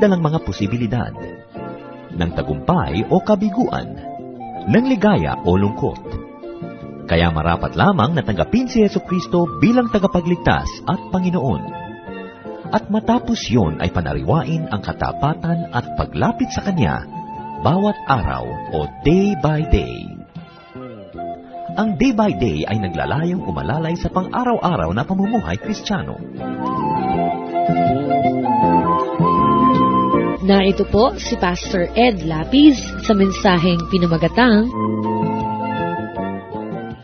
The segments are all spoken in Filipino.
dalang mga posibilidad, ng tagumpay o kabiguan, ng ligaya o lungkot. Kaya marapat lamang na tanggapin si Jesucristo bilang tagapagligtas at Panginoon. At matapos yon ay panariwain ang katapatan at paglapit sa Kanya bawat araw o day by day. Ang day by day ay naglalayong umalalay sa pang-araw-araw na pamumuhay Kristiyano. Narito po si Pastor Ed Lapis sa mensaheng pinamagatang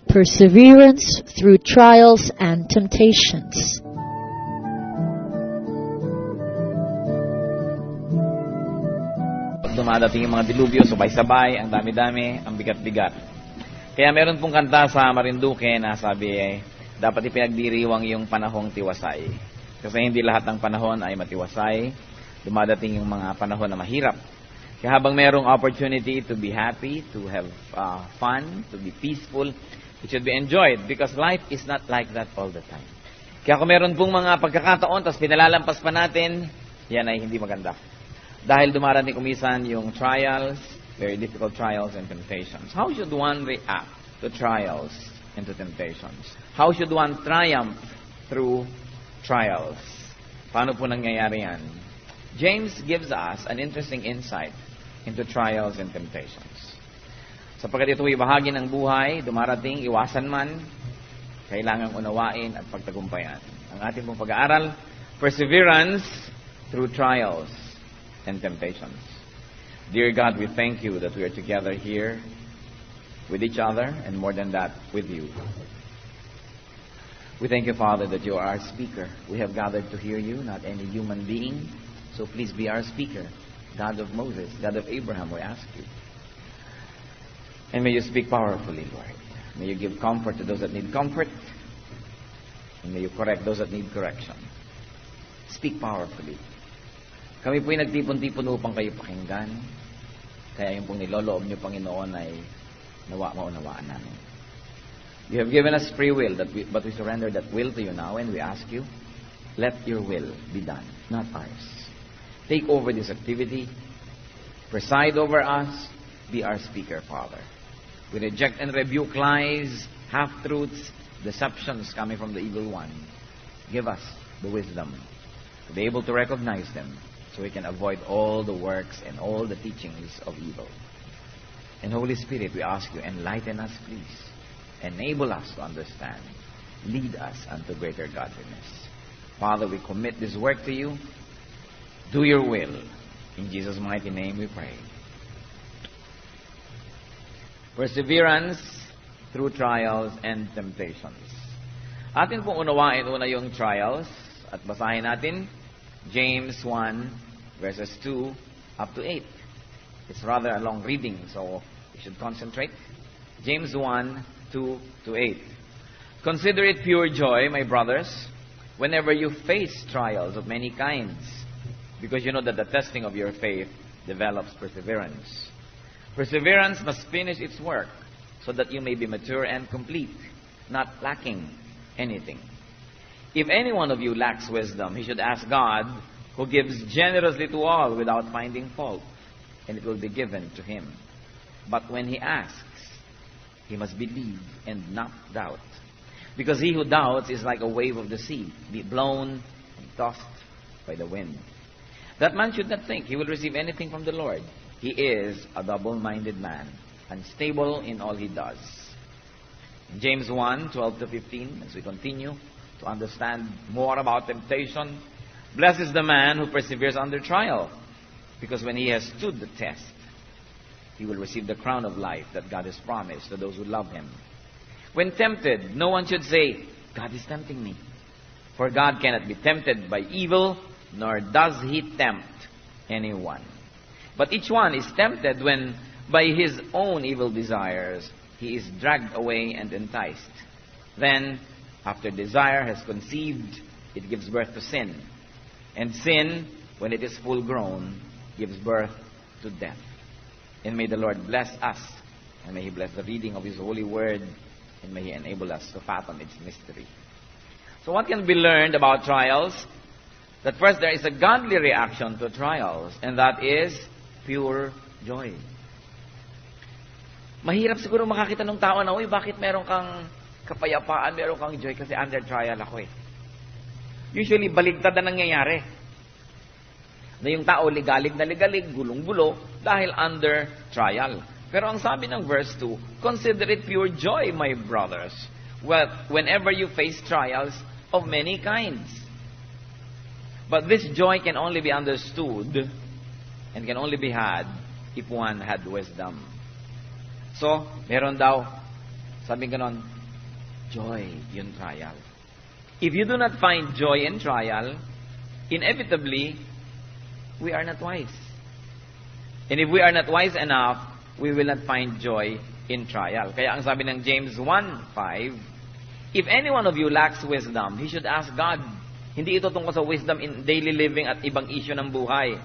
Perseverance Through Trials and Temptations. Pag dumadating yung mga dilubyo, sabay-sabay, ang dami-dami, ang bigat-bigat. Kaya meron pong kanta sa Marinduque na sabi, dapat ipinagdiriwang yung panahong tiwasay. Kasi hindi lahat ng panahon ay matiwasay. Dumadating yung mga panahon na mahirap. Kaya habang merong opportunity to be happy, to have fun, to be peaceful, it should be enjoyed because life is not like that all the time. Kaya kung meron pong mga pagkakataon, tapos pinalalampas pa natin, yan ay hindi maganda. Dahil dumarating kumisan yung trials, very difficult trials and temptations. How should one react to trials and to temptations? How should one triumph through trials? Paano po nangyayari yan? James gives us an interesting insight into trials and temptations. Sapagkat ito ay bahagi ng buhay, dumarating, iwasan man, kailangang unawain at pagtagumpayan. Ang ating pong pag-aaral, perseverance through trials and temptations. Dear God, we thank you that we are together here with each other and more than that, with you. We thank you, Father, that you are our speaker. We have gathered to hear you, not any human being. So please be our speaker, God of Moses, God of Abraham, we ask you. And may you speak powerfully, Lord. May you give comfort to those that need comfort. And may you correct those that need correction. Speak powerfully. Kami po'y nagtipon-tipon upang kayo pakinggan. Kaya yung pong niloloob niyo, Panginoon, ay maunawaan namin. You have given us free will, but we surrender that will to you now, and we ask you, let your will be done, not ours. Take over this activity. Preside over us. Be our speaker, Father. We reject and rebuke lies, half-truths, deceptions coming from the evil one. Give us the wisdom to be able to recognize them so we can avoid all the works and all the teachings of evil. And Holy Spirit, we ask you, enlighten us, please. Enable us to understand. Lead us unto greater godliness. Father, we commit this work to you. Do your will. In Jesus' mighty name we pray. Perseverance through trials and temptations. Atin pong unawain una yung trials at basahin natin James 1 verses 2 up to 8. It's rather a long reading, so we should concentrate. James 1, 2 to 8. Consider it pure joy, my brothers, whenever you face trials of many kinds, because you know that the testing of your faith develops perseverance. Perseverance must finish its work, so that you may be mature and complete, not lacking anything. If any one of you lacks wisdom, he should ask God, who gives generously to all without finding fault, and it will be given to him. But when he asks, he must believe and not doubt. Because he who doubts is like a wave of the sea, be blown and tossed by the wind. That man should not think he will receive anything from the Lord. He is a double-minded man, unstable in all he does. In James 1, 12 to 15, as we continue to understand more about temptation, blessed is the man who perseveres under trial, because when he has stood the test, he will receive the crown of life that God has promised to those who love him. When tempted, no one should say, God is tempting me. For God cannot be tempted by evil, nor does he tempt anyone. But each one is tempted when, by his own evil desires, he is dragged away and enticed. Then, after desire has conceived, it gives birth to sin. And sin, when it is full grown, gives birth to death. And may the Lord bless us, and may he bless the reading of his holy word, and may he enable us to fathom its mystery. So what can be learned about trials? that first there is a godly reaction to trials, and that is pure joy. Mahirap siguro makakita ng tao na, uy, bakit meron kang kapayapaan, meron kang joy? Kasi under trial ako eh. Usually, baligtad na nangyayari. Na yung tao ligalig na ligalig, gulong-gulo, dahil under trial. Pero ang sabi ng verse 2, consider it pure joy, my brothers, whenever you face trials of many kinds. But this joy can only be understood and can only be had if one had wisdom. So, meron daw, sabi ganon, joy yung trial. If you do not find joy in trial, inevitably, we are not wise. And if we are not wise enough, we will not find joy in trial. Kaya ang sabi ng James 1:5, if any one of you lacks wisdom, he should ask God. Hindi ito tungkol sa wisdom in daily living at ibang issue ng buhay.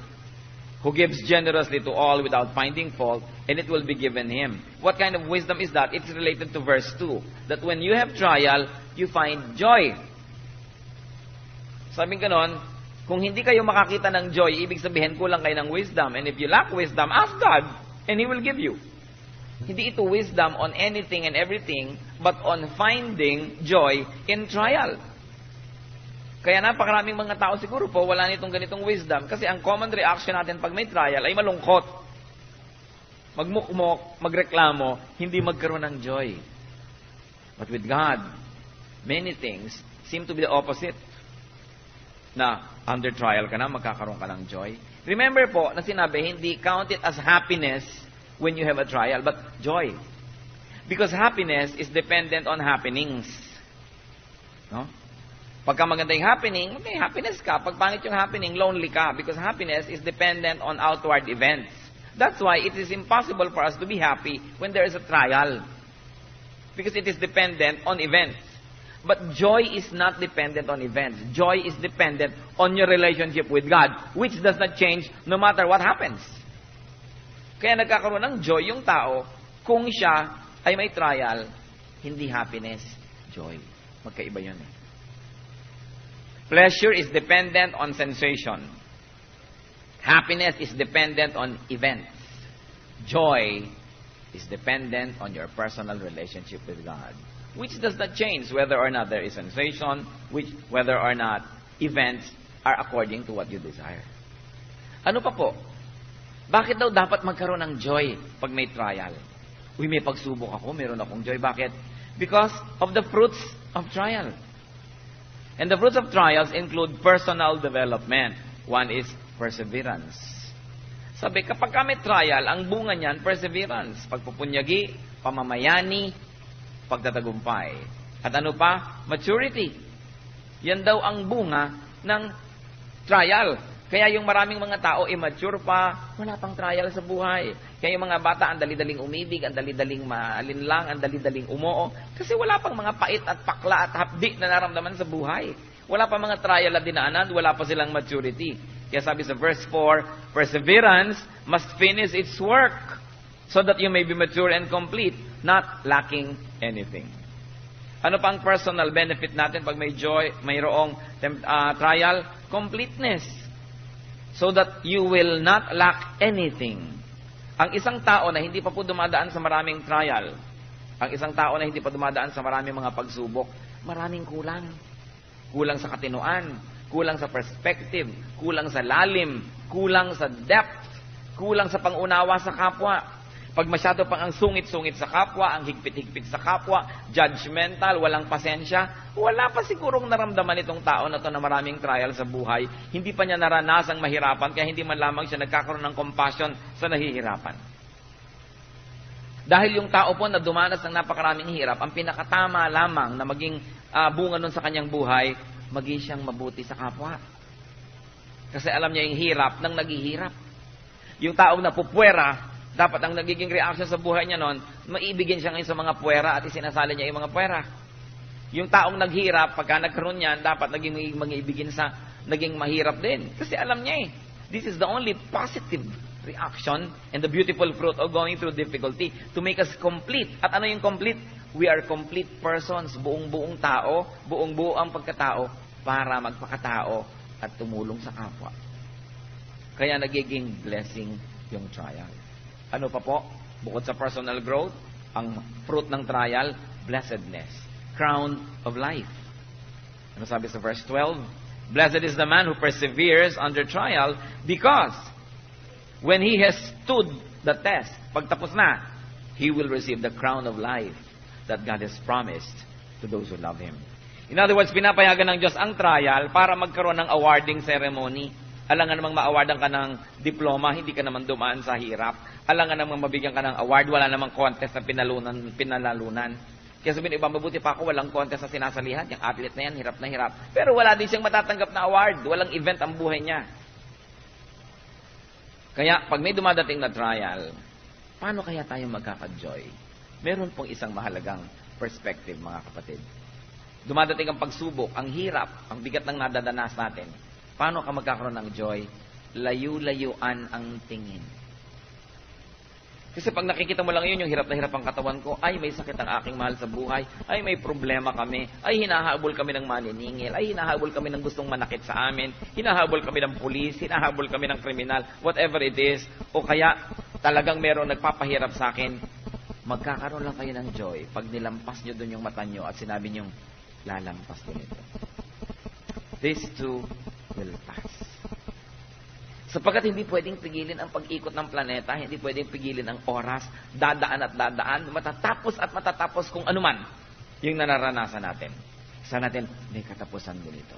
Who gives generously to all without finding fault, and it will be given him. What kind of wisdom is that? It's related to verse 2. That when you have trial, you find joy. Sabi ganon, kung hindi kayo makakita ng joy, ibig sabihin kulang kayo ng wisdom. And if you lack wisdom, ask God, and He will give you. Hindi ito wisdom on anything and everything, but on finding joy in trial. Kaya napakaraming mga tao siguro po, wala nitong ganitong wisdom. Kasi ang common reaction natin pag may trial ay malungkot. Magmukmok, magreklamo, hindi magkaroon ng joy. But with God, many things seem to be the opposite. Na under trial ka na, magkakaroon ka ng joy. Remember po, na sinabi, hindi count it as happiness when you have a trial, but joy. Because happiness is dependent on happenings. No? Pagka maganda yung happening, okay, happiness ka. Pag pangit yung happening, lonely ka. Because happiness is dependent on outward events. That's why it is impossible for us to be happy when there is a trial. Because it is dependent on events. But joy is not dependent on events. Joy is dependent on your relationship with God, which does not change no matter what happens. Kaya nagkakaroon ng joy yung tao kung siya ay may trial, hindi happiness, joy. Magkaiba yun eh. Pleasure is dependent on sensation. Happiness is dependent on events. Joy is dependent on your personal relationship with God, which does not change whether or not there is sensation, whether or not events are according to what you desire. Ano pa po? Bakit daw dapat magkaroon ng joy pag may trial? Uy, may pagsubok ako, meron akong joy. Bakit? Because of the fruits of trial. And the fruits of trials include personal development. One is perseverance. Sabi, kapag may trial, ang bunga niyan, perseverance. Pagpupunyagi, pamamayani, pagtatagumpay. At ano pa? Maturity. Yan daw ang bunga ng trial. Kaya yung maraming mga tao, immature pa, wala pang trial sa buhay. Kaya yung mga bata, ang dali-daling umibig, ang dali-daling maalinlang, ang dali-daling umoo. Kasi wala pang mga pait at pakla at hapdi na naramdaman sa buhay. Wala pang mga trial na dinaanan, wala pa silang maturity. Kaya sabi sa verse 4, perseverance must finish its work so that you may be mature and complete, not lacking anything. Ano pang personal benefit natin pag may joy, mayroong trial? Completeness. So that you will not lack anything. Ang isang tao na hindi pa po dumadaan sa maraming trial, ang isang tao na hindi pa dumadaan sa maraming mga pagsubok, maraming kulang. Kulang sa katinoan, kulang sa perspective, kulang sa lalim, kulang sa depth, kulang sa pangunawa sa kapwa. Pag masyado pang ang sungit-sungit sa kapwa, ang higpit-higpit sa kapwa, judgmental, walang pasensya, wala pa sigurong naramdaman itong tao na to na maraming trial sa buhay. Hindi pa niya naranasang mahirapan, kaya hindi man lamang siya nagkakaroon ng compassion sa nahihirapan. Dahil yung tao po na dumanas ng napakaraming hirap, ang pinakatama lamang na maging bunga nun sa kanyang buhay, maging siyang mabuti sa kapwa. Kasi alam niya yung hirap ng naghihirap. Yung taong napupwera, dapat ang nagiging reaction sa buhay niya noon, maibigin siya ngayon sa mga puwera at isinasali niya yung mga puwera. Yung taong naghirap, pagka nagkaroon niyan, dapat naging mag-ibigin sa naging mahirap din. Kasi alam niya this is the only positive reaction and the beautiful fruit of going through difficulty to make us complete. At ano yung complete? We are complete persons, buong-buong tao, buong-buo ang pagkatao para magpakatao at tumulong sa kapwa. Kaya nagiging blessing yung trial. Ano pa po? Bukod sa personal growth, ang fruit ng trial, blessedness, crown of life. Ano sabi sa verse 12? Blessed is the man who perseveres under trial because when he has stood the test, pagtapos na, he will receive the crown of life that God has promised to those who love Him. In other words, pinapayagan ng Diyos ang trial para magkaroon ng awarding ceremony. Alangan namang ma-awardan ka ng diploma, hindi ka naman dumaan sa hirap. Alangan namang mabigyan ka ng award, wala namang contest na pinalalunan. Kaya sabihin, iba, mabuti pa ako, walang contest na sinasalihan. Yung athlete na yan, hirap na hirap. Pero wala din siyang matatanggap na award. Walang event ang buhay niya. Kaya, pag may dumadating na trial, paano kaya tayo magkaka-joy? Meron pong isang mahalagang perspective, mga kapatid. Dumadating ang pagsubok, ang hirap, ang bigat ng nadadanas natin. Paano ka magkakaroon ng joy? Layu-layuan ang tingin. Kasi pag nakikita mo lang yun, yung hirap na hirap ang katawan ko, ay may sakit ang aking mahal sa buhay, ay may problema kami, ay hinahabol kami ng maniningil, ay hinahabol kami ng gustong manakit sa amin, hinahabol kami ng pulis, hinahabol kami ng kriminal, whatever it is, o kaya talagang merong nagpapahirap sa akin, magkakaroon lang kayo ng joy pag nilampas nyo dun yung mata nyo at sinabi nyo, lalampas din ito. This too will pass. Sapagkat hindi pwedeng pigilin ang pag-ikot ng planeta, hindi pwedeng pigilin ang oras, dadaan at dadaan, matatapos at matatapos kung anuman yung nararanasan natin. Sana natin, may katapusan mo nito.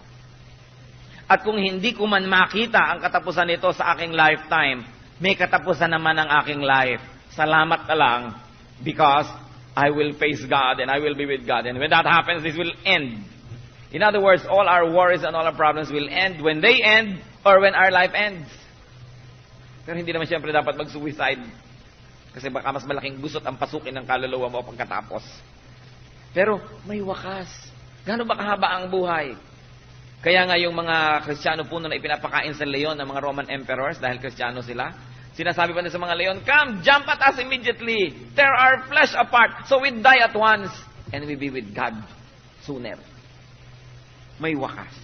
At kung hindi ko man makita ang katapusan nito sa aking lifetime, may katapusan naman ang aking life. Salamat na lang because I will face God and I will be with God. And when that happens, this will end. In other words, all our worries and all our problems will end when they end or when our life ends. Pero hindi naman siyempre dapat mag-suicide. Kasi baka mas malaking gusot ang pasukin ng kaluluwa mo pagkatapos. Pero may wakas. Gaano ba kahaba ang buhay? Kaya nga yung mga Kristiyano po na ipinapakain sa leon ng mga Roman emperors dahil Kristiyano sila, sinasabi pa nila sa mga leon, come, jump at us immediately. Tear our flesh apart so we die at once and we be with God sooner. May wakas.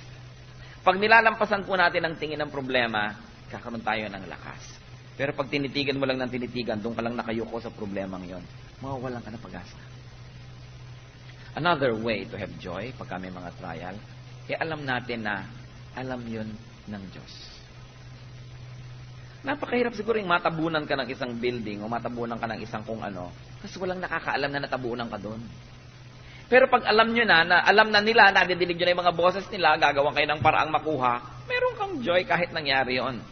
Pag nilalampasan po natin ang tingin ng problema, kakaroon tayo ng lakas. Pero pag tinitigan mo lang ng tinitigan, doon ka lang nakayuko sa problemang yon, mawawalan ka ng pag-asa. Another way to have joy, pagka may mga trial, alam natin na alam yun ng Diyos. Napakahirap siguro yung matabunan ka ng isang building o matabunan ka ng isang kung ano, kasi walang nakakaalam na natabunan ka doon. Pero pag alam nyo na alam na nila, nadidinig nyo na yung mga boses nila, gagawin kayo ng paraang makuha, meron kang joy kahit nangyari yon.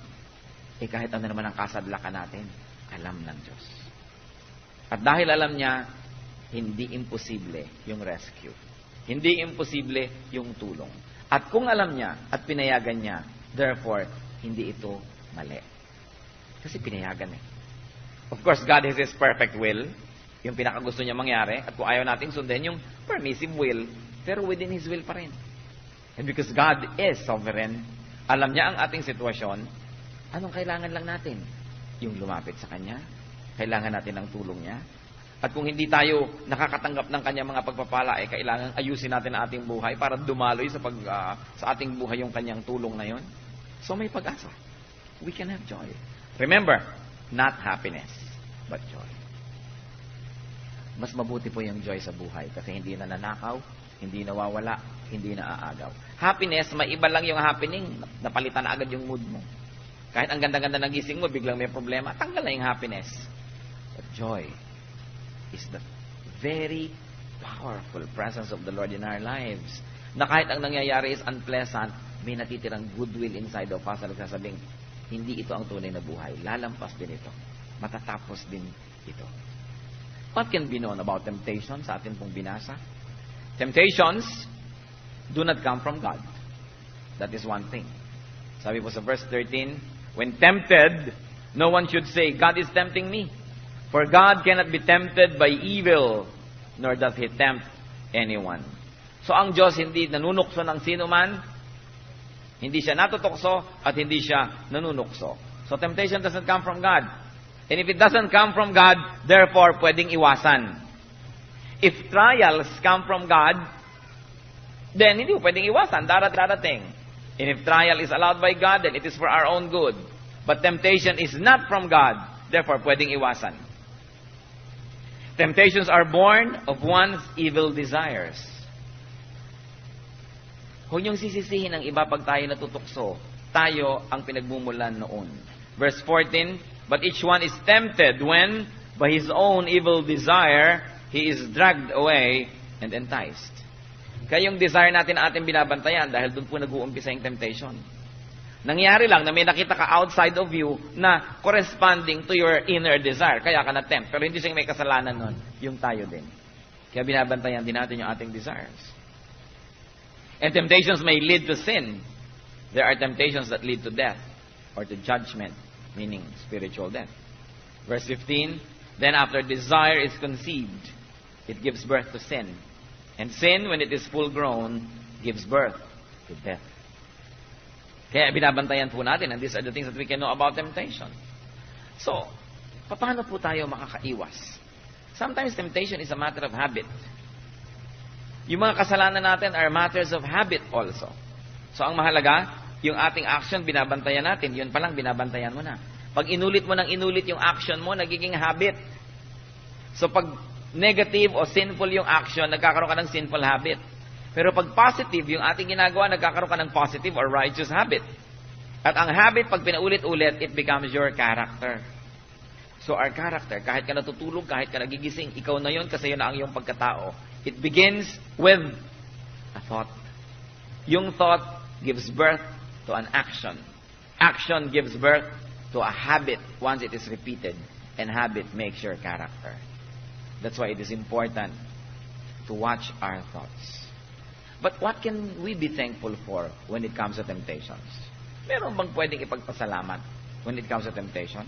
Kahit ano naman ang kasadlakan natin, alam ng Diyos. At dahil alam niya, hindi imposible yung rescue. Hindi imposible yung tulong. At kung alam niya at pinayagan niya, therefore, hindi ito mali. Kasi pinayagan eh. Of course, God has His perfect will, yung pinakagusto niya mangyari, at kung ayaw nating sundin, yung permissive will, pero within His will pa rin. And because God is sovereign, alam niya ang ating sitwasyon, anong kailangan lang natin? Yung lumapit sa Kanya. Kailangan natin ng tulong niya. At kung hindi tayo nakakatanggap ng Kanyang mga pagpapala, kailangan ayusin natin ang ating buhay para dumaloy sa ating buhay yung Kanyang tulong na yon. So may pag-asa. We can have joy. Remember, not happiness, but joy. Mas mabuti po yung joy sa buhay kasi hindi na nanakaw, hindi nawawala, hindi na aagaw. Happiness, may iba lang yung happening, napalitan na agad yung mood mo. Kahit ang ganda-ganda ng gising mo, biglang may problema, tanggal na yung happiness. But joy is the very powerful presence of the Lord in our lives. Na kahit ang nangyayari is unpleasant, may natitirang goodwill inside of us na nagsasabing, hindi ito ang tunay na buhay. Lalampas din ito. Matatapos din ito. What can be known about temptation sa atin pong binasa? Temptations do not come from God. That is one thing. Sabi po sa verse 13, when tempted, no one should say, God is tempting me. For God cannot be tempted by evil, nor does He tempt anyone. So ang Diyos hindi nanunukso ng sino man, hindi siya natutokso, at hindi siya nanunukso. So temptation doesn't come from God. And if it doesn't come from God, therefore, pwedeng iwasan. If trials come from God, then hindi pwedeng iwasan, darating. And if trial is allowed by God, then it is for our own good. But temptation is not from God. Therefore, pwedeng iwasan. Temptations are born of one's evil desires. Huwag niyong sisisihin ang iba pag tayo natutukso. Tayo ang pinagmumulan noon. Verse 14, but each one is tempted when, by his own evil desire, he is dragged away and enticed. Kaya yung desire natin ating binabantayan dahil doon po nag-uumpisa yung temptation. Nangyari lang na may nakita ka outside of you na corresponding to your inner desire. Kaya ka na-tempt. Pero hindi siyang may kasalanan nun. Yung tayo din. Kaya binabantayan din natin yung ating desires. And temptations may lead to sin. There are temptations that lead to death or to judgment, meaning spiritual death. Verse 15, then after desire is conceived, it gives birth to sin. And sin, when it is full grown, gives birth to death. Kaya binabantayan po natin, and these are the things that we can know about temptation. So, paano po tayo makakaiwas? Sometimes temptation is a matter of habit. Yung mga kasalanan natin are matters of habit also. So, ang mahalaga, yung ating action, binabantayan natin. Yun palang, binabantayan mo na. Pag inulit mo ng inulit yung action mo, nagiging habit. So, pag negative o sinful yung action, nagkakaroon ka ng sinful habit. Pero pag positive, yung ating ginagawa, nagkakaroon ka ng positive or righteous habit. At ang habit, pag pinaulit-ulit, it becomes your character. So our character, kahit ka natutulog, kahit ka nagigising, ikaw na yun kasi yun na ang iyong pagkatao. It begins with a thought. Yung thought gives birth to an action. Action gives birth to a habit once it is repeated. And habit makes your character. That's why it is important to watch our thoughts. But what can we be thankful for when it comes to temptations? Meron bang pwedeng ipagpasalamat when it comes to temptation?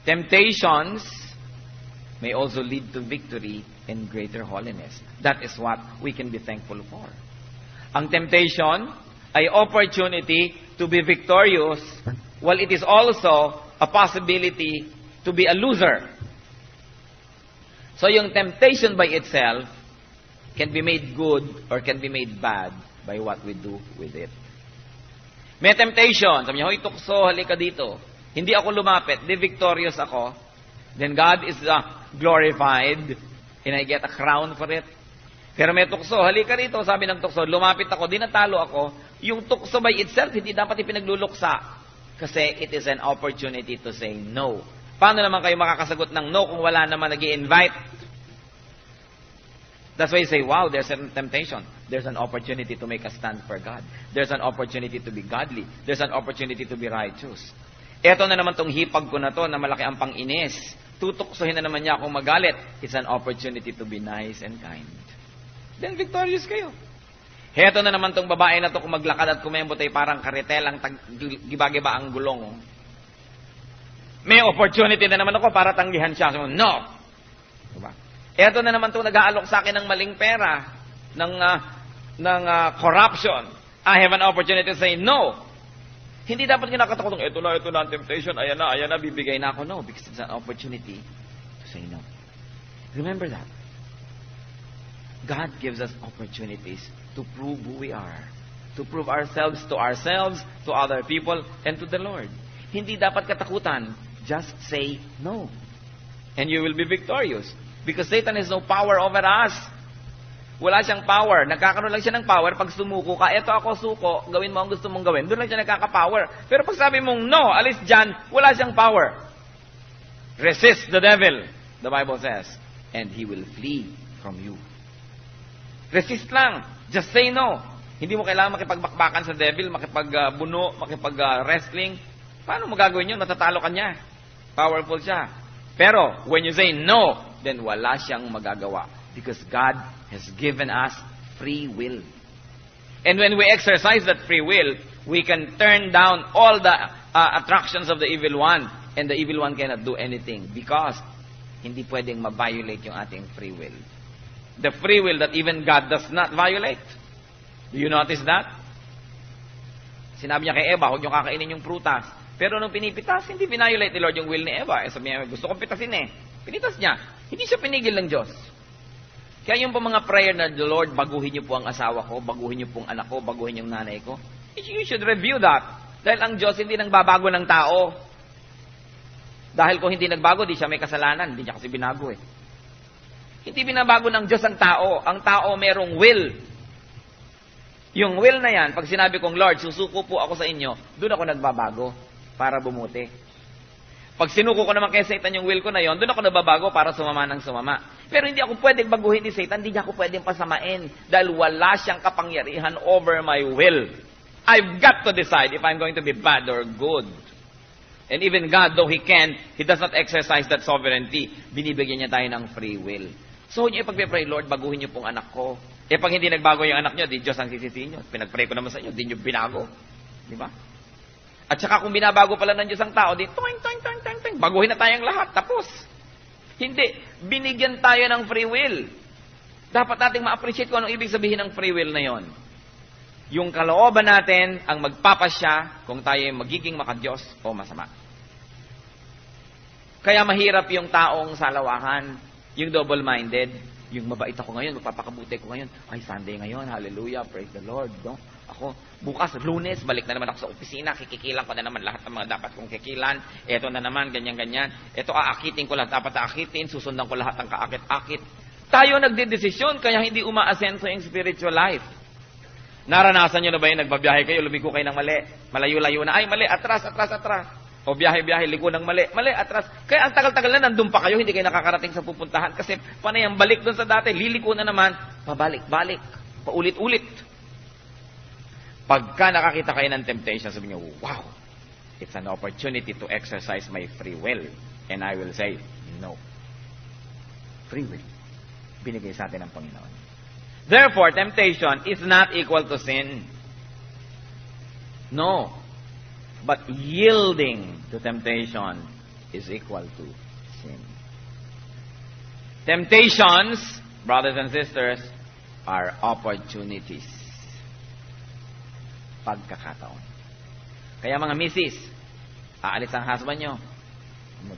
Temptations may also lead to victory and greater holiness. That is what we can be thankful for. Ang temptation ay opportunity to be victorious, while it is also a possibility to be a loser. So yung temptation by itself can be made good or can be made bad by what we do with it. May temptation. Sabi niya, hoy, tukso, halika dito. Hindi ako lumapit. Di victorious ako. Then God is glorified and I get a crown for it. Pero may tukso, halika rito. Sabi ng tukso, lumapit ako, di natalo ako. Yung tukso by itself, hindi dapat ipinagluluksa. Kasi it is an opportunity to say no. Paano naman kayo makakasagot ng no kung wala naman nag-i-invite? That's why you say, wow, there's a temptation. There's an opportunity to make a stand for God. There's an opportunity to be godly. There's an opportunity to be righteous. Eto na naman tong hipag ko na to na malaki ang pang-inis. Tutuksohin na naman niya akong magalit. It's an opportunity to be nice and kind. Then victorious kayo. Eto na naman tong babae na to kung maglakad at kumembot ay parang karetel ang giba-giba ang gulong. May opportunity na naman ako para tanggihan siya. So, no! Diba? Eto na naman itong nag-aalok sa akin ng maling pera, ng corruption. I have an opportunity to say no. Hindi dapat kinakatakot, ito na ang temptation, ayan na, bibigay na ako. No, because it's an opportunity to say no. Remember that. God gives us opportunities to prove who we are. To prove ourselves, to other people, and to the Lord. Hindi dapat katakutan. Just say no. And you will be victorious. Because Satan has no power over us. Wala siyang power. Nagkakaroon lang siya ng power pag sumuko ka. Eto ako suko, gawin mo ang gusto mong gawin. Doon lang siya nagkaka-power. Pero pag sabi mong no, alis dyan, wala siyang power. Resist the devil, the Bible says, and he will flee from you. Resist lang. Just say no. Hindi mo kailangan makipagbakbakan sa devil, makipagbuno, makipag-wrestling. Paano mo gagawin yun? Matatalo ka niya. Powerful siya. Pero, when you say no, then wala siyang magagawa. Because God has given us free will. And when we exercise that free will, we can turn down all the attractions of the evil one. And the evil one cannot do anything. Because hindi pwedeng ma-violate yung ating free will. The free will that even God does not violate. Do you notice that? Sinabi niya kay Eva, huwag niyo kakainin yung prutas. Pero nung pinipitas, hindi violate ni Lord yung will ni Eva. Sabi niya, gusto kong pitasin eh. Pinitas niya. Hindi siya pinigil ng Diyos. Kaya yung mga prayer na, the Lord, baguhin niyo po ang asawa ko, baguhin niyo po ang anak ko, baguhin yung nanay ko. You should review that. Dahil ang Diyos hindi nagbabago ng tao. Dahil kung hindi nagbago, di siya may kasalanan. Hindi niya kasi binago eh. Hindi binabago ng Diyos ang tao. Ang tao merong will. Yung will na yan, pag sinabi kong, Lord, susuko po ako sa inyo, doon ako nagbabago para bumuti. Pag sinuko ko naman kay Satan yung will ko na yon, doon ako nababago para sumama ng sumama. Pero hindi ako pwedeng baguhin ni Satan, hindi niya ako pwedeng pasamain dahil wala siyang kapangyarihan over my will. I've got to decide if I'm going to be bad or good. And even God, though He can, He does not exercise that sovereignty. Binibigyan niya tayo ng free will. So, niyo ipag-pray, Lord, baguhin niyo pong anak ko. Pag hindi nagbago yung anak niyo, di Diyos ang sisisihin niyo. Pinag-pray ko naman sa inyo, di niyo binago. Di ba? At saka kung binabago pala ng Diyos ang tao, di toing, toing, toing, toing, toing, baguhin na tayong lahat, tapos. Hindi. Binigyan tayo ng free will. Dapat nating ma-appreciate kung anong ibig sabihin ng free will na yon. Yung kalooban natin ang magpapasya kung tayo magiging makadiyos o masama. Kaya mahirap yung taong salawahan, yung double-minded, yung mabait ako ngayon, magpapakabuti ko ngayon. Ay, Sunday ngayon, hallelujah, praise the Lord. No? Ako, bukas, Lunes, balik na naman ako sa opisina, kikikilan ko na naman lahat ng mga dapat kong kikilan. Eto na naman, ganyan-ganyan. Eto, aakitin ko lahat, dapat aakitin, susundan ko lahat ng kaakit-akit. Tayo nagdedesisyon, kaya hindi umaasenso yung spiritual life. Naranasan nyo na ba yung nagbabiyahe kayo, lumiko kayo ng mali, malayo-layo na, ay mali, atras. O biyahe-biyahe, liko ng mali, atras. Kaya ang tagal-tagal na nandun pa kayo, hindi kayo nakakarating sa pupuntahan. Kasi panay ang balik doon sa dati, liliko na naman, pabalik-balik, paulit-ulit. Pagka nakakita kayo ng temptation, sabi niyo, wow, it's an opportunity to exercise my free will. And I will say, no. Free will. Binigay sa atin ng Panginoon. Therefore, temptation is not equal to sin. No. But yielding to temptation is equal to sin. Temptations, brothers and sisters, are opportunities. Pagkakataon. Kaya mga misis, aalis ang husband nyo.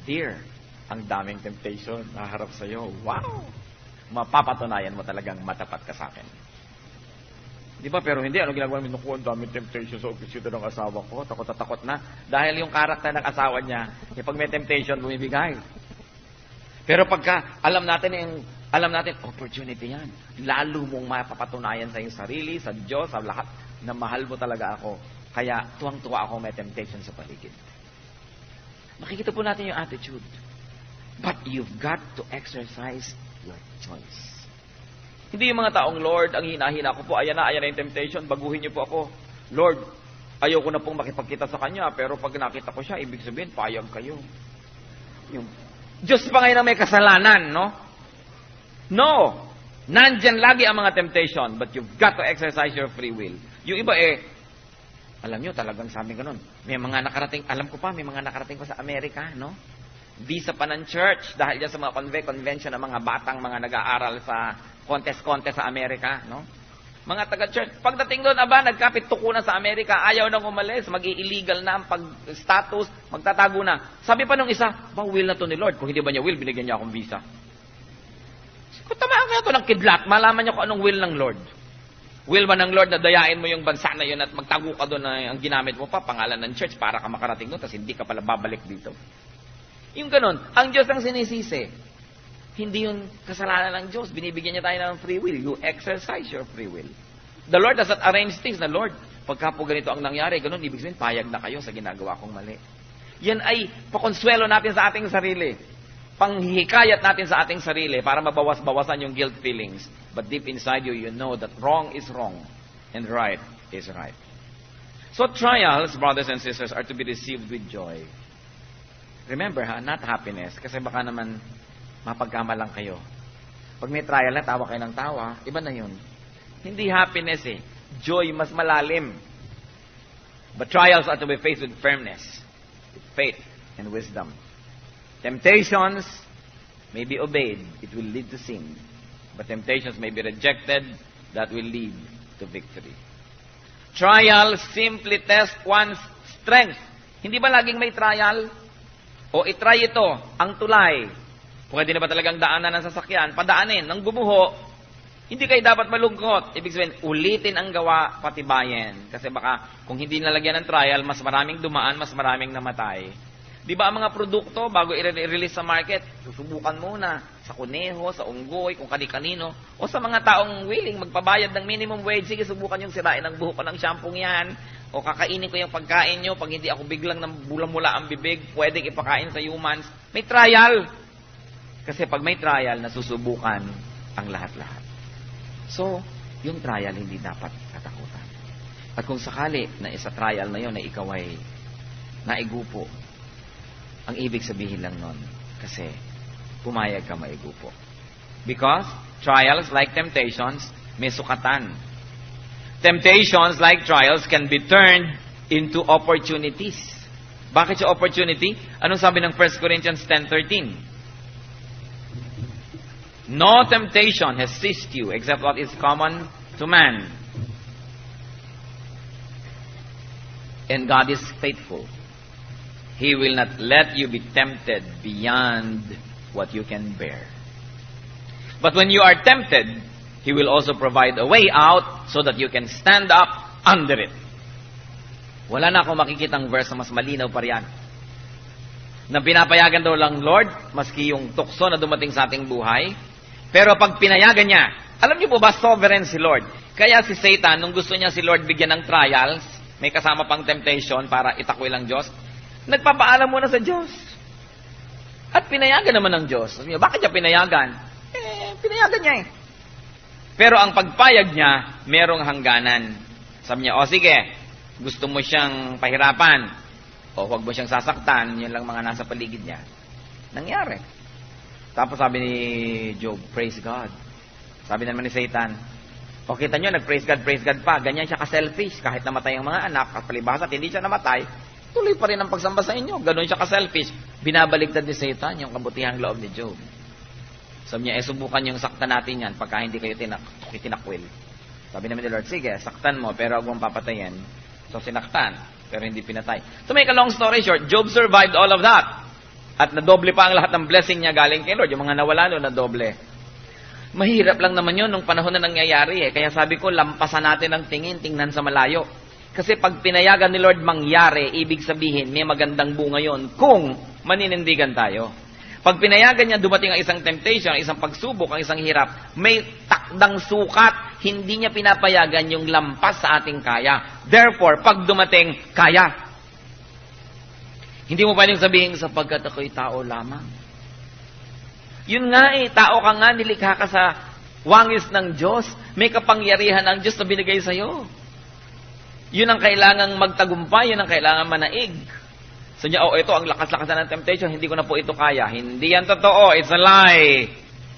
Dear, ang daming temptation naharap sa iyo. Wow! Mapapatunayan mo talagang matapat ka sa akin. Di ba? Pero hindi. Ano ginagawa namin? Naku, ang daming temptation sa opisina ng asawa ko. Takot na takot na. Dahil yung karakter ng asawa niya, pag may temptation, bumibigay. Pero pagka alam natin, opportunity yan. Lalo mong mapapatunayan sa iyong sarili, sa Diyos, sa lahat, na mahal mo talaga ako. Kaya tuwang-tuwa ako may temptation sa paligid. Makikita po natin yung attitude. But you've got to exercise your choice. Hindi yung mga taong, Lord, ang hinahina ko po, ayan na yung temptation, baguhin niyo po ako. Lord, ayoko na pong makipagkita sa Kanya, pero pag nakita ko siya, ibig sabihin, payag kayo. Yung Diyos pa ngayon ang may kasalanan, no? No! Nandyan lagi ang mga temptation, but you've got to exercise your free will. Yung iba alam nyo, talagang sabi ganun. May mga nakarating, alam ko pa, may mga nakarating pa sa Amerika, no? Visa pa ng church dahil yan sa mga convention ng mga batang mga nag-aaral sa contest sa Amerika, no? Mga taga-church. Pagdating doon, nagkapit tuko na sa Amerika, ayaw nang umalis, mag-i-illegal na ang pag-status, magtatago na. Sabi pa nung isa, will na to ni Lord. Kung hindi ba niya will, binigyan niya akong visa. Kung tamaan kaya to ng kidlat, malaman niya kung anong will ng Lord. Will ba ng Lord na dayain mo yung bansa na yun at magtago ka doon na ang ginamit mo pa, pangalan ng church, para ka makarating doon, tapos hindi ka pala babalik dito. Yung ganun, ang Diyos ang sinisisi. Hindi yung kasalanan ng Diyos. Binibigyan niya tayo ng free will. You exercise your free will. The Lord does not arrange things na, Lord, pagka po ganito ang nangyari, ganun, ibig sabihin, payag na kayo sa ginagawa kong mali. Yan ay pakonsuelo natin sa ating sarili. Panghihikayat natin sa ating sarili para mabawas-bawasan yung guilt feelings. But deep inside you, you know that wrong is wrong and right is right. So trials, brothers and sisters, are to be received with joy. Remember, not happiness. Kasi baka naman mapagkamalang kayo. Pag may trial na, tawa kayo ng tawa, iba na yun. Hindi happiness Joy, mas malalim. But trials are to be faced with firmness, with faith, and wisdom. Temptations may be obeyed. It will lead to sin. But temptations may be rejected. That will lead to victory. Trials simply test one's strength. Hindi ba laging may trial? O itry ito, ang tulay. Pwede na ba talagang daanan ng sasakyan? Padaanin, nang gumuho, Hindi kayo dapat malungkot. Ibig sabihin, ulitin ang gawa, patibayin. Kasi baka kung hindi nalagyan ng trial, mas maraming dumaan, mas maraming namatay. Di ba ang mga produkto, bago i-release sa market, susubukan muna sa kuneho, sa unggoy, kung kani-kanino, o sa mga taong willing magpabayad ng minimum wage, sige, subukan yung sirain ang buhok ko ng shampoo yan, o kakainin ko yung pagkain nyo, pag hindi ako biglang bulang-mula ang bibig, pwedeng ipakain sa humans. May trial. Kasi pag may trial, nasusubukan ang lahat-lahat. So, yung trial hindi dapat katakutan. At kung sakali na isa trial na yun na ikaw ay naigupo, ang ibig sabihin lang nun, kasi pumayag ka maigupo. Because trials like temptations, may sukatan. Temptations like trials can be turned into opportunities. Bakit siya opportunity? Anong sabi ng 1 Corinthians 10:13? No temptation has seized you except what is common to man. And God is faithful. He will not let you be tempted beyond what you can bear. But when you are tempted, He will also provide a way out so that you can stand up under it. Wala na akong makikitang verse na mas malinaw pa riyan. Na pinapayagan daw lang Lord, maski yung tukso na dumating sa ating buhay, pero pag pinayagan niya, alam niyo po ba, sovereign si Lord. Kaya si Satan, nung gusto niya si Lord bigyan ng trials, may kasama pang temptation para itakwil ang Diyos, nagpapaalam muna sa Diyos. At pinayagan naman ng Diyos. Sabi niya, bakit niya pinayagan? Pinayagan niya eh. Pero ang pagpayag niya, merong hangganan. Sabi niya, o sige, gusto mo siyang pahirapan, o huwag mo siyang sasaktan, yun lang mga nasa paligid niya. Nangyari. Tapos sabi ni Job, praise God. Sabi naman ni Satan, o kita nyo, praise God pa. Ganyan siya ka-selfish. Kahit namatay ang mga anak, at palibhasa, hindi siya namatay, tuloy pa rin ang pagsamba sa inyo. Ganon siya ka-selfish. Binabaligtad ni Satan yung kabutihang loob ni Job. Sabi niya, subukan yung saktan natin yan pagka hindi kayo tinakwil. Sabi naman ni Lord, sige, saktan mo, pero huwag mong papatayin. So sinaktan, pero hindi pinatay. To make a long story short, Job survived all of that. At nadoble pa ang lahat ng blessing niya galing kay Lord. Yung mga nawala no, nadoble. Mahirap lang naman yun nung panahon na nangyayari eh. Kaya sabi ko, lampasan natin ang tingin, tingnan sa malayo. Kasi pag pinayagan ni Lord mangyari, ibig sabihin, may magandang bunga yon kung maninindigan tayo. Pag pinayagan niya dumating ang isang temptation, ang isang pagsubok, ang isang hirap, may takdang sukat, hindi niya pinapayagan yung lampas sa ating kaya. Therefore, pag dumating, kaya. Hindi mo pwedeng sabihin, sapagkat ako'y tao lamang. Yun nga eh, tao ka nga, nilikha ka sa wangis ng Diyos. May kapangyarihan ng Diyos na binigay sa'yo. Yun ang kailangang magtagumpay, yun ang kailangang manaig. So niya, ito, ang lakas-lakas ng temptation, hindi ko na po ito kaya. Hindi yan totoo, it's a lie.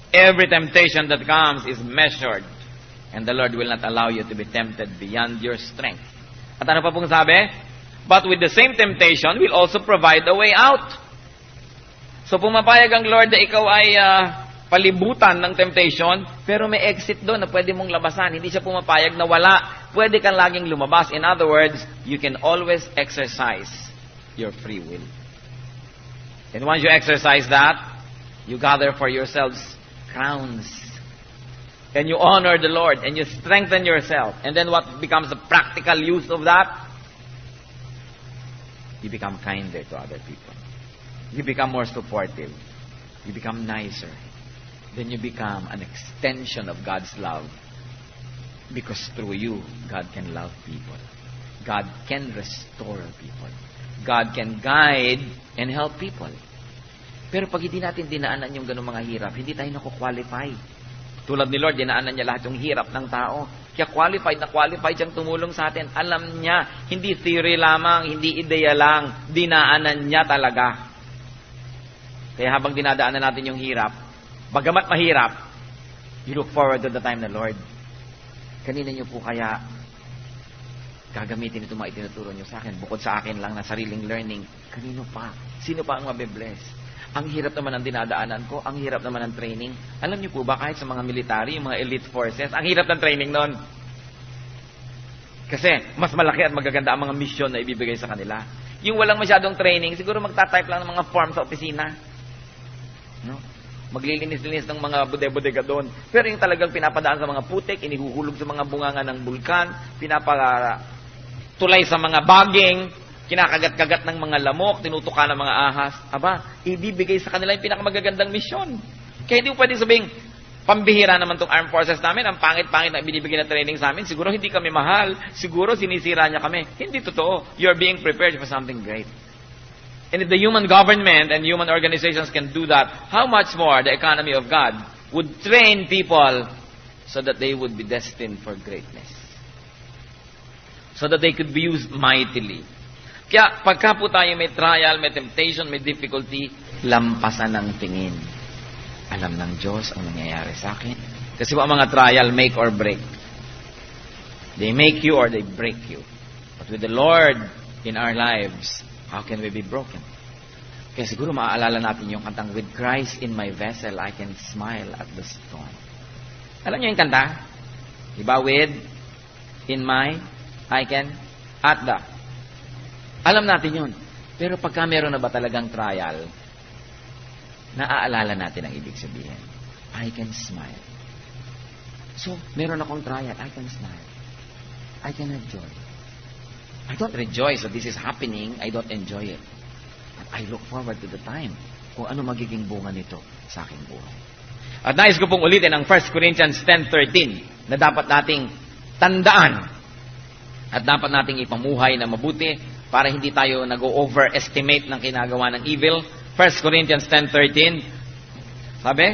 Every temptation that comes is measured. And the Lord will not allow you to be tempted beyond your strength. At ano pa pong sabi? But with the same temptation, will also provide a way out. So pumapayag ang Lord na ikaw ay palibutan ng temptation, pero may exit doon na pwede mong labasan. Hindi siya pumapayag na wala. Pwede kang laging lumabas. In other words, you can always exercise your free will. And once you exercise that, you gather for yourselves crowns. And you honor the Lord, and you strengthen yourself. And then what becomes the practical use of that? You become kinder to other people. You become more supportive. You become nicer. Then you become an extension of God's love. Because through you, God can love people. God can restore people. God can guide and help people. Pero pag hindi natin dinaanan yung ganung mga hirap, hindi tayo naku-qualify. Tulad ni Lord, dinaanan niya lahat yung hirap ng tao. Kaya qualified siyang tumulong sa atin. Alam niya, hindi theory lamang, hindi ideya lang, dinaanan niya talaga. Kaya habang dinadaanan natin yung hirap, bagamat mahirap, you look forward to the time na, Lord, kanina niyo po kaya gagamitin ito mga itinuturo niyo sa akin, bukod sa akin lang na sariling learning, kanino pa? Sino pa ang mabibless? Ang hirap naman ang dinadaanan ko, ang hirap naman ang training. Alam niyo po ba, kahit sa mga military, yung mga elite forces, ang hirap ng training nun. Kasi mas malaki at magaganda ang mga mission na ibibigay sa kanila. Yung walang masyadong training, siguro magtatype lang ng mga form sa opisina. No? Maglilinis-linis ng mga bude-bodega doon. Pero yung talagang pinapadaan sa mga putik, inihuhulog sa mga bunganga ng bulkan, pinapatulay sa mga baging, kinakagat-kagat ng mga lamok, tinutuka ng mga ahas. Aba, ibibigay sa kanila yung pinakamagagandang misyon. Kaya hindi mo pwedeng sabihing, pambihira naman tong armed forces namin, ang pangit-pangit na binibigay na training sa amin, siguro hindi kami mahal, siguro sinisira niya kami. Hindi totoo. You're being prepared for something great. And if the human government and human organizations can do that, how much more the economy of God would train people so that they would be destined for greatness. So that they could be used mightily. Kaya pagka po tayo may trial, may temptation, may difficulty, lampasan ng tingin. Alam ng Diyos ang nangyayari sa akin. Kasi po ang mga trial make or break. They make you or they break you. But with the Lord in our lives, how can we be broken? Kaya siguro maaalala natin yung kantang, with Christ in my vessel, I can smile at the storm. Alam niyo yung kanta? Diba? With, in my, I can, at the. Alam natin yun. Pero pagka meron na ba talagang trial, naaalala natin ang ibig sabihin. I can smile. So, meron akong trial. I can smile. I can have joy. I don't rejoice that this is happening. I don't enjoy it. But I look forward to the time kung ano magiging bunga nito sa aking buhay. At nais ko pong ulitin ang 1 Corinthians 10:13 na dapat nating tandaan at dapat nating ipamuhay na mabuti para hindi tayo nag-overestimate ng ginagawa ng evil. 1 Corinthians 10:13, sabi,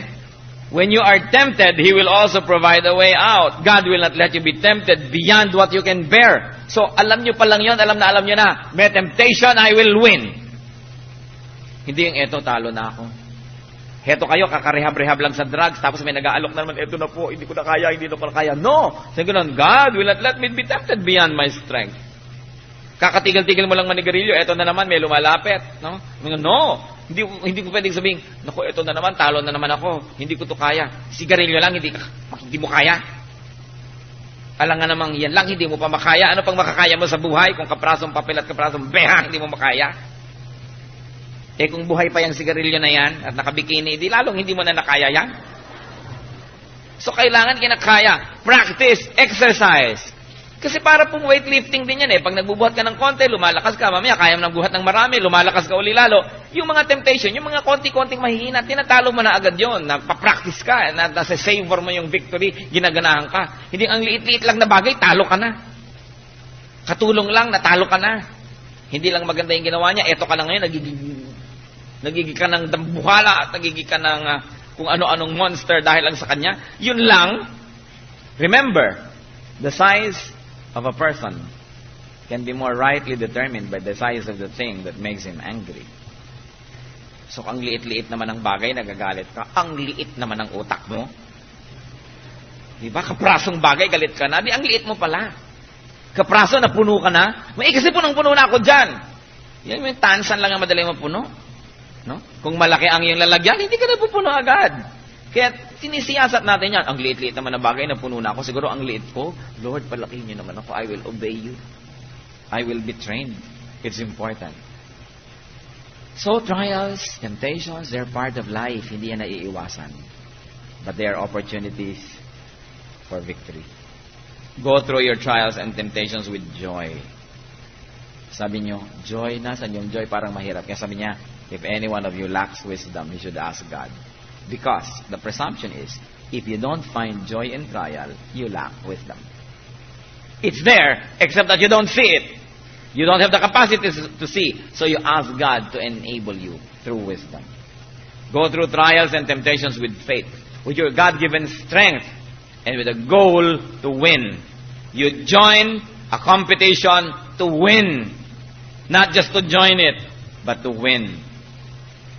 when you are tempted, He will also provide a way out. God will not let you be tempted beyond what you can bear. So, alam nyo pa lang yun, alam nyo na, may temptation, I will win. Hindi yung eto, talo na ako. Heto kayo, kakarehab-rehab lang sa drugs, tapos may nag-aalok na naman, eto na po, hindi ko na kaya, hindi na pala kaya. No! Sabi ko nun, God will not let me be tempted beyond my strength. Kakatigil-tigil mo lang manigarilyo, eto na naman, may lumalapit. No? No! Hindi ko pwedeng sabihin, naku, eto na naman, talo na naman ako, hindi ko to kaya. Sigarilyo lang, hindi mo kaya. Alam nga namang yan lang, hindi mo pa makaya. Ano pang makakaya mo sa buhay kung kaprasong papel at kaprasong beha, hindi mo makaya? Eh kung buhay pa yung sigarilyo na yan at nakabikini, di lalong hindi mo na nakaya yan. So kailangan kinakaya. Practice, exercise. Kasi para pong weightlifting din yan eh. Pag nagbubuhat ka ng konti, lumalakas ka. Mamaya, kaya mo nagbuhat ng marami, lumalakas ka uli lalo. Yung mga temptation, yung mga konti-konting mahihina, tinatalo mo na agad yun. Nagpa-practice ka, nasa savor mo yung victory, ginaganahan ka. Hindi ang liit-liit lang na bagay, talo ka na. Katulong lang, natalo ka na. Hindi lang maganda yung ginawa niya, eto ka na ngayon, nagiging ka ng dambuhala at nagiging ka ng kung ano-anong monster dahil lang sa kanya. Yun lang. Remember, the size of a person can be more rightly determined by the size of the thing that makes him angry. So, ang liit-liit naman ng bagay, nagagalit ka. Ang liit naman ng utak mo. Diba? Kaprasong bagay, galit ka na. Di, ang liit mo pala. Kapraso, napuno ka na. May kasi punong-puno na ako dyan. Yan yung tansan lang ang madali mapuno. No? Kung malaki ang iyong lalagyan, hindi ka na pupuno agad. Kaya sinisiyasat natin yan. Ang liit-liit naman na bagay na puno na ako. Siguro ang liit ko, Lord, palakihin niyo naman ako. I will obey you. I will be trained. It's important. So, trials, temptations, they're part of life. Hindi yan naiiwasan. But they are opportunities for victory. Go through your trials and temptations with joy. Sabi niyo, joy, nasan yung joy? Parang mahirap. Kaya sabi niya, if any one of you lacks wisdom, he should ask God. Because the presumption is, if you don't find joy in trial, you lack wisdom. It's there, except that you don't see it. You don't have the capacity to see. So you ask God to enable you through wisdom. Go through trials and temptations with faith, with your God-given strength, and with a goal to win. You join a competition to win. Not just to join it, but to win.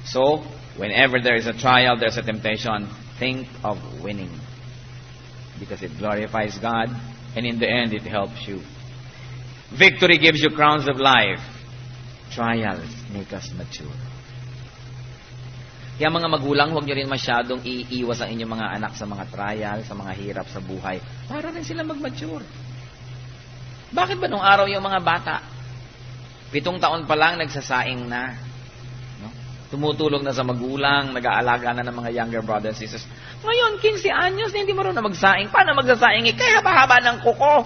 So, whenever there is a trial, there's a temptation, think of winning. Because it glorifies God, and in the end, it helps you. Victory gives you crowns of life. Trials make us mature. Kaya mga magulang, huwag nyo rin masyadong iiwas ang inyong mga anak sa mga trial, sa mga hirap sa buhay. Para rin sila mag-mature. Bakit ba nung araw yung mga bata? 7 taon pa lang nagsasaing na. No? tumutulong na sa magulang, nag-aalaga na ng mga younger brothers and sisters. Ngayon, 15 anyos na hindi marunong magsaing. Paano magsasaing? Kaya haba-haba ng kuko.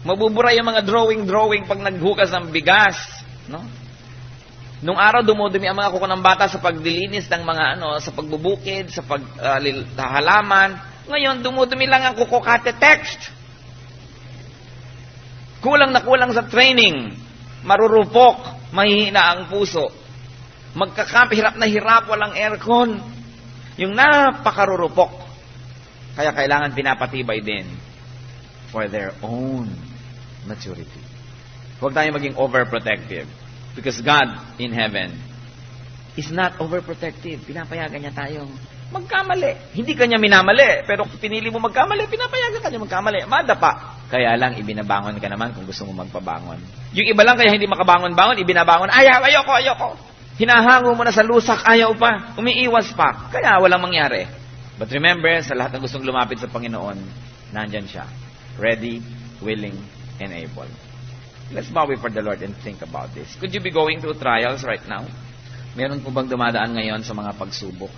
Mabubura yung mga drawing pag naghugas ng bigas. No? Nung araw, dumudumi ang mga kuko ng bata sa pagdilinis ng mga sa pagbubukid, sa paghalaman. Ngayon, dumudumi lang ang kuko kate-text. Kulang na kulang sa training. Marurupok. Mahihina ang puso. Magkakamp, hirap na hirap, walang aircon. Yung napakarurupok. Kaya kailangan pinapatibay din for their own maturity. Huwag tayong maging overprotective. Because God in heaven is not overprotective. Pinapayagan niya tayong magkamali. Hindi kanya minamali. Pero pinili mo magkamali, pinapayagan kanya magkamali. Madapa. Kaya lang, ibinabangon ka naman kung gusto mo magpabangon. Yung iba lang kaya hindi makabangon-bangon, ibinabangon, ayoko. Hinahango mo na sa lusak, ayaw pa. Umiiwas pa. Kaya walang mangyari. But remember, sa lahat ng gustong lumapit sa Panginoon, nandyan siya. Ready, willing, and able. Let's bow before the Lord and think about this. Could you be going through trials right now? Meron po bang dumadaan ngayon sa mga pagsubok?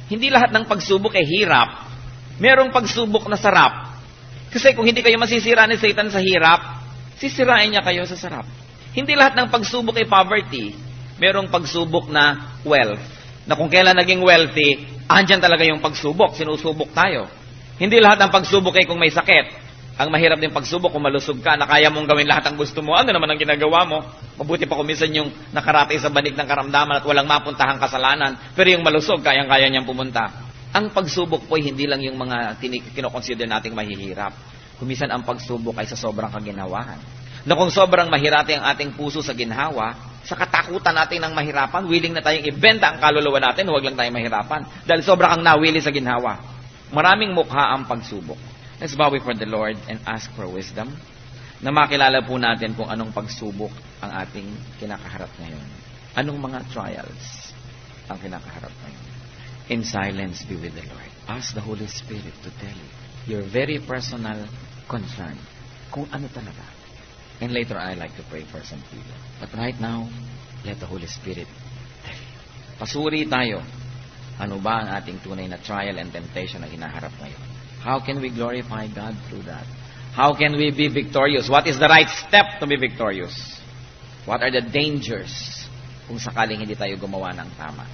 Hindi lahat ng pagsubok ay hirap. Merong pagsubok na sarap. Kasi kung hindi kayo masisira ni Satan sa hirap, sisirain niya kayo sa sarap. Hindi lahat ng pagsubok ay poverty. Merong pagsubok na wealth. Na kung kailan naging wealthy, andyan talaga yung pagsubok. Sinusubok tayo. Hindi lahat ng pagsubok ay kung may sakit. Ang mahirap din pagsubok kung malusog ka, na kaya mong gawin lahat ng gusto mo. Ano naman ang ginagawa mo? Mabuti pa kung minsan yung nakaratay sa banig ng karamdaman at walang mapuntahang kasalanan. Pero yung malusog, kayang-kaya niyang pumunta. Ang pagsubok po ay hindi lang yung mga kinoconsider nating mahihirap. Kumisan ang pagsubok ay sa sobrang kaginawahan. Na kung sobrang mahirati ang ating puso sa ginhawa, sa katakutan natin ng mahirapan, willing na tayong ibenta ang kaluluwa natin, huwag lang tayong mahirapan. Dahil sobrang kang nawili sa ginhawa. Maraming mukha ang pagsubok. Let's bow before the Lord and ask for wisdom na makilala po natin kung anong pagsubok ang ating kinakaharap ngayon. Anong mga trials ang kinakaharap ngayon. In silence, be with the Lord. Ask the Holy Spirit to tell you your very personal concern. Kung ano talaga. And later, I like to pray for some people. But right now, let the Holy Spirit tell you. Pasuri tayo. Ano ba ang ating tunay na trial and temptation na hinaharap ngayon? How can we glorify God through that? How can we be victorious? What is the right step to be victorious? What are the dangers kung sakaling hindi tayo gumawa ng tama?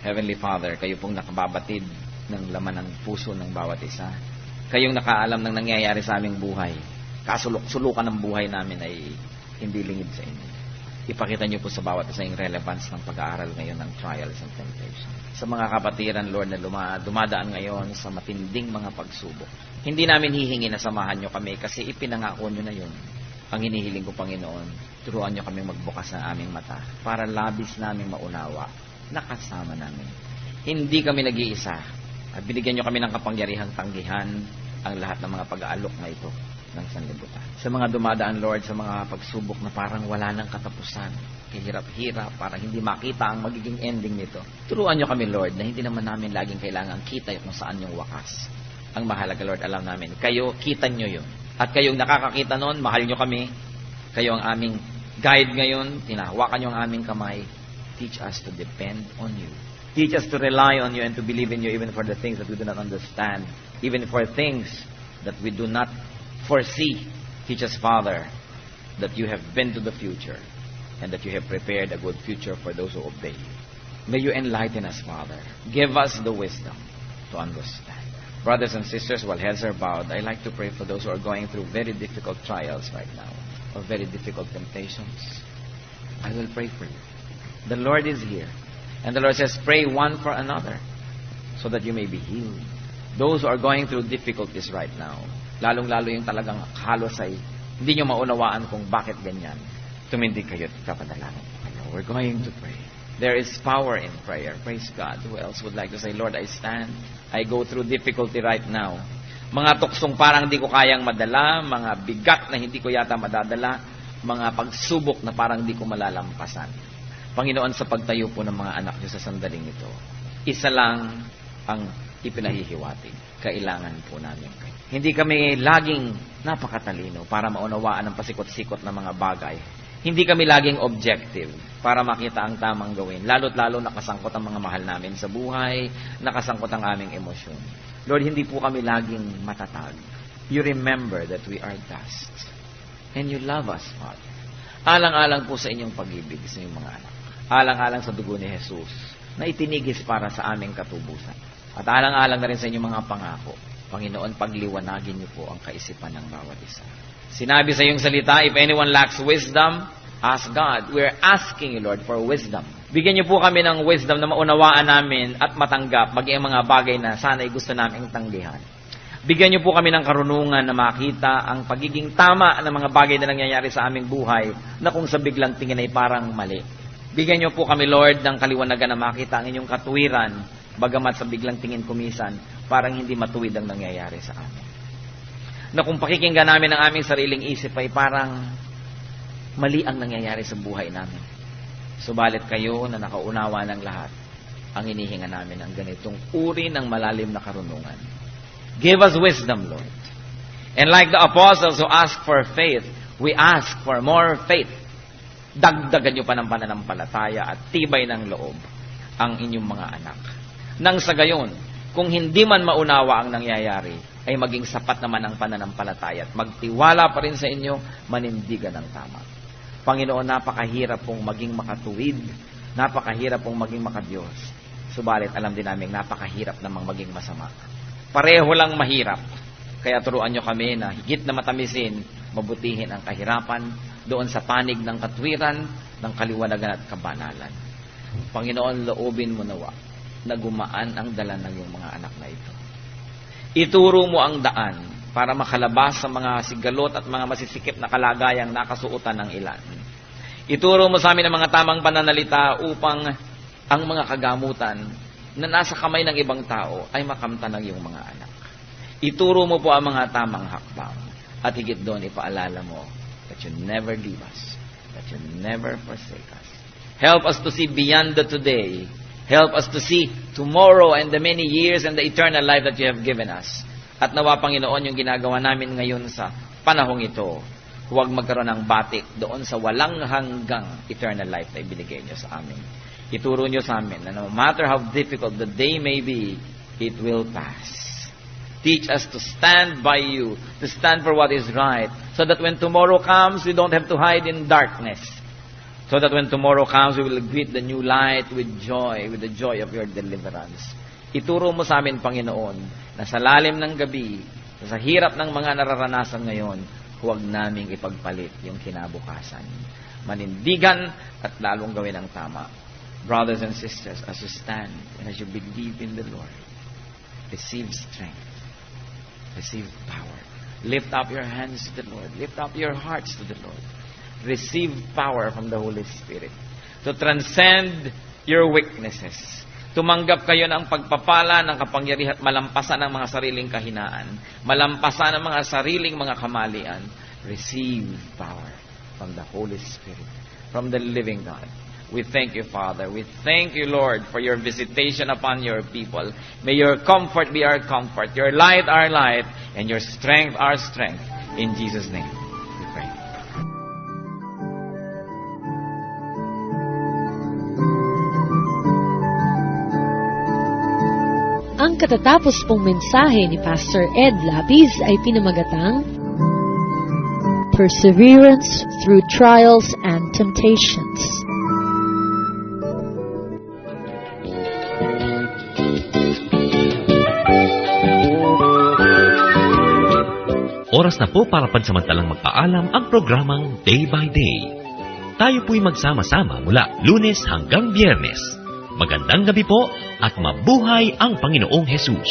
Heavenly Father, kayo pong nakababatid ng laman ng puso ng bawat isa. Kayong nakaalam ng nangyayari sa aming buhay. Kasulok-sulukan ng buhay namin ay hindi lingid sa inyo. Ipakita niyo po sa bawat isa yung relevance ng pag-aaral ngayon ng trials and temptation. Sa mga kapatiran, Lord, na dumadaan ngayon sa matinding mga pagsubok. Hindi namin hihingi na samahan niyo kami kasi ipinangako niyo na yun. Ang hinihiling ko, Panginoon, turuan niyo kami magbukas ng aming mata para labis namin maunawa na kasama namin. Hindi kami nag-iisa at binigyan niyo kami ng kapangyarihang tanggihan ang lahat ng mga pag-aalok na ito ng sanlibutan. Sa mga dumadaan, Lord, sa mga pagsubok na parang wala nang katapusan, kahirap-hirap, para hindi makita ang magiging ending nito. Turuan niyo kami, Lord, na hindi naman namin laging kailangan kita kung saan yung wakas. Ang mahalaga, Lord, alam namin, kayo, kita niyo yun. At kayong nakakakita nun, mahal niyo kami. Kayo ang aming guide ngayon, tinahawakan niyo ang aming kamay. Teach us to depend on you. Teach us to rely on you and to believe in you even for the things that we do not understand. Even for things that we do not foresee. Teach us, Father, that you have been to the future and that you have prepared a good future for those who obey you. May you enlighten us, Father. Give us the wisdom to understand. Brothers and sisters, while heads are bowed, I like to pray for those who are going through very difficult trials right now or very difficult temptations. I will pray for you. The Lord is here. And the Lord says, pray one for another so that you may be healed. Those who are going through difficulties right now, lalong-lalo yung talagang halos ay hindi nyo maunawaan kung bakit ganyan. Tumindig kayo at kapadalangin. We're going to pray. There is power in prayer. Praise God. Who else would like to say, Lord, I stand. I go through difficulty right now. Mga tuksong parang hindi ko kayang madala, mga bigat na hindi ko yata madadala, mga pagsubok na parang hindi ko malalampasan. Panginoon, sa pagtayo po ng mga anak niyo sa sandaling ito, isa lang ang ipinahihiwatig. Kailangan po namin kayo. Hindi kami laging napakatalino para maunawaan ang pasikot-sikot na mga bagay. Hindi kami laging objective para makita ang tamang gawin. Lalo't lalo nakasangkot ang mga mahal namin sa buhay, nakasangkot ang aming emosyon. Lord, hindi po kami laging matatag. You remember that we are dust. And you love us, Father. Alang-alang po sa inyong pag-ibig sa inyong mga anak. Alang-alang sa dugo ni Jesus na itinigis para sa aming katubusan. At alang-alang na rin sa inyong mga pangako. Panginoon, pagliwanagin niyo po ang kaisipan ng bawat isa. Sinabi sa iyong salita, if anyone lacks wisdom, ask God. We're asking you, Lord, for wisdom. Bigyan niyo po kami ng wisdom na maunawaan namin at matanggap maging mga bagay na sana'y gusto naming tanggihan. Bigyan niyo po kami ng karunungan na makita ang pagiging tama ng mga bagay na nangyayari sa aming buhay na kung sa biglang tingin ay parang mali. Bigyan niyo po kami, Lord, ng kaliwanagan na makita ang inyong katuwiran, bagamat sa biglang tingin kumisan, parang hindi matuwid ang nangyayari sa amin. Na kung pakikinggan namin ang aming sariling isip ay parang mali ang nangyayari sa buhay namin. Subalit kayo na nakaunawa ng lahat, ang inihinga namin ang ganitong uri ng malalim na karunungan. Give us wisdom, Lord. And like the apostles who asked for faith, we ask for more faith. Dagdagan niyo pa ng pananampalataya at tibay ng loob ang inyong mga anak. Nang sa gayon, kung hindi man maunawa ang nangyayari, ay maging sapat naman ang pananampalataya at magtiwala pa rin sa inyo, manindigan ng tama. Panginoon, napakahirap pong maging makatuwid, napakahirap pong maging makadiyos. Subalit alam din namin napakahirap namang maging masama. Pareho lang mahirap. Kaya turuan nyo kami na higit na matamisin, mabutihin ang kahirapan doon sa panig ng katwiran, ng kaliwanagan at kabanalan. Panginoon, loobin mo nawa na gumaan ang dala ng iyong mga anak na ito. Ituro mo ang daan para makalabas sa mga sigalot at mga masisikip na kalagayang nakasuotan ng ilan. Ituro mo sa amin ang mga tamang pananalita upang ang mga kagamutan na nasa kamay ng ibang tao ay makamtan ng iyong mga anak. Ituro mo po ang mga tamang hakbang at higit doon ipaalala mo that you never leave us, that you never forsake us. Help us to see beyond the today. Help us to see tomorrow and the many years and the eternal life that you have given us. At nawa, Panginoon, yung ginagawa namin ngayon sa panahong ito, huwag magkaroon ng batik doon sa walang hanggang eternal life na ibinigay niyo sa amin. Ituro niyo sa amin na no matter how difficult the day may be, it will pass. Teach us to stand by you, to stand for what is right, so that when tomorrow comes, we don't have to hide in darkness. So that when tomorrow comes, we will greet the new light with joy, with the joy of your deliverance. Ituro mo sa amin, Panginoon, na sa lalim ng gabi, sa hirap ng mga nararanasan ngayon, huwag naming ipagpalit yung kinabukasan. Manindigan at lalong gawin ang tama. Brothers and sisters, as you stand and as you believe in the Lord, receive strength, receive power. Lift up your hands to the Lord. Lift up your hearts to the Lord. Receive power from the Holy Spirit to transcend your weaknesses. Tumanggap kayo ng pagpapala ng kapangyarihan at malampasan ng mga sariling kahinaan, malampasan ng mga sariling mga kamalian. Receive power from the Holy Spirit, from the living God. We thank you, Father. We thank you, Lord, for your visitation upon your people. May your comfort be our comfort, your light our light, and your strength our strength. In Jesus' name, we pray. Ang katatapos pong mensahe ni Pastor Ed Lapis ay pinamagatang Perseverance Through Trials and Temptations. Oras na po para pansamantalang magpaalam ang programang Day by Day. Tayo po'y magsama-sama mula Lunes hanggang Biyernes. Magandang gabi po at mabuhay ang Panginoong Hesus.